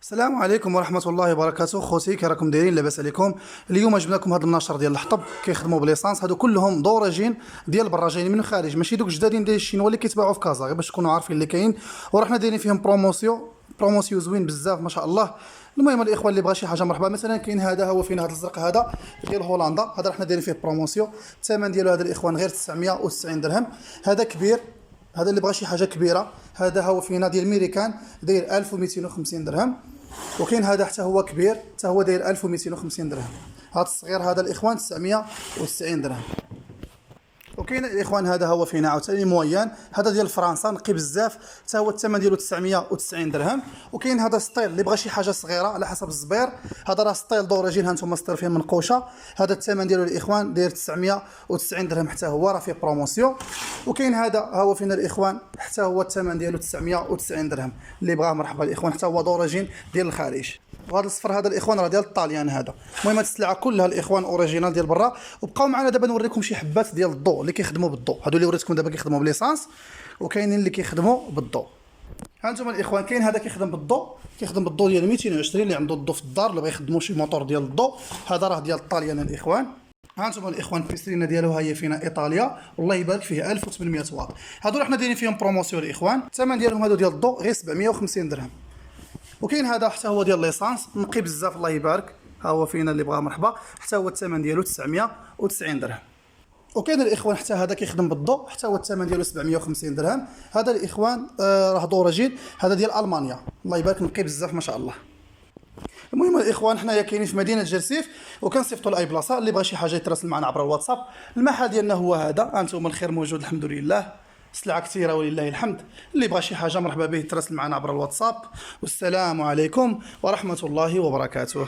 السلام عليكم ورحمة الله وبركاته. خوتي كي راكم دايرين؟ لاباس عليكم؟ اليوم جبنا لكم هذا النشر ديال الحطب كيخدموا بليسانس. هادو كلهم دورجين ديال برا، جايين من الخارج، ماشي دوك جدادين ديال الشينوا اللي كيتباعوا في كازا، غير باش تكونوا عارفين اللي كاين. ورحنا دايرين فيهم بروموسيو زوين بزاف ما شاء الله. المهم الاخوان اللي بغى شي حاجه مرحبا. مثلا كاين هذا، هو فين هذا الزرق هذا ديال هولندا، هذا رحنا دايرين فيه بروموسيو. الثمن ديالو هذا الاخوان غير 990 درهم. هذا كبير، هذا اللي بغى شي حاجه كبيره. هذا هو فينا ديال ميريكان داير 1250 درهم. وكاين هذا حتى هو كبير، حتى هو داير 1250 درهم. هذا الصغير هذا الاخوان 990 درهم. وكاين الاخوان هذا هو فينا عاوتاني مويان، هذا ديال فرنسا نقي بزاف، حتى هو الثمن ديالو 990 درهم. وكاين هذا ستايل اللي بغى شي حاجه صغيره على حسب الزبير، هذا راه ستايل دوريجين، ها انتم ستايل فيه منقوشه. هذا الثمن ديالو الاخوان داير 990 درهم، حتى هو راه فيه بروموسيون. وكاين هذا هو فينا الاخوان، حتى هو الثمن ديالو 990 درهم. اللي بغاه مرحبا الاخوان، حتى هو دوريجين ديال الخارج. وهذا الصفر هذا الاخوان راه ديال الطاليان هذا. المهم هاد السلعه كلها الاخوان اوريجينال ديال برا. وبقاو معنا دابا نوريكم شي حبات ديال الضوء اللي كيخدموا بالضوء. هادو اللي وريتكم دابا كيخدموا بليسانس، وكاينين اللي كيخدموا بالضوء. ها انتم الاخوان، كاين هذا كيخدم بالضوء، كيخدم بالضوء ديال 220 اللي عنده الضوء في الدار، اللي بغى يخدموا شي موتور ديال الضوء. هذا راه ديال الطاليان الاخوان. ها انتم الاخوان البيسترينا ديالو ها هي فينا ايطاليا، والله يبارك فيه 1800 واط. هادو حنا دايرين فيهم بروموسيون الاخوان. الثمن ديالهم هادو ديال الضوء غير 750 درهم. وكاين هذا حتى هو ديال ليسانس نقي بزاف الله يبارك، ها هو فينا اللي بغاه مرحبا، حتى هو الثمن ديالو 990 درهم. وكاين الاخوان حتى هذا كيخدم بالضوء، حتى هو الثمن ديالو 750 درهم. هذا الاخوان راه دورجين، هذا ديال المانيا الله يبارك نقي بزاف ما شاء الله. المهم الاخوان حنايا كاينين في مدينه جرسيف، وكنصيفطوا لاي بلاصه. اللي بغى شي حاجه يتراسل معنا عبر الواتساب. المحل ديالنا هو هذا، انتم الخير موجود الحمد لله، سلعه كثيره ولله الحمد. اللي بغى شي حاجه مرحبا به يتراسل معنا عبر الواتساب. والسلام عليكم ورحمه الله وبركاته.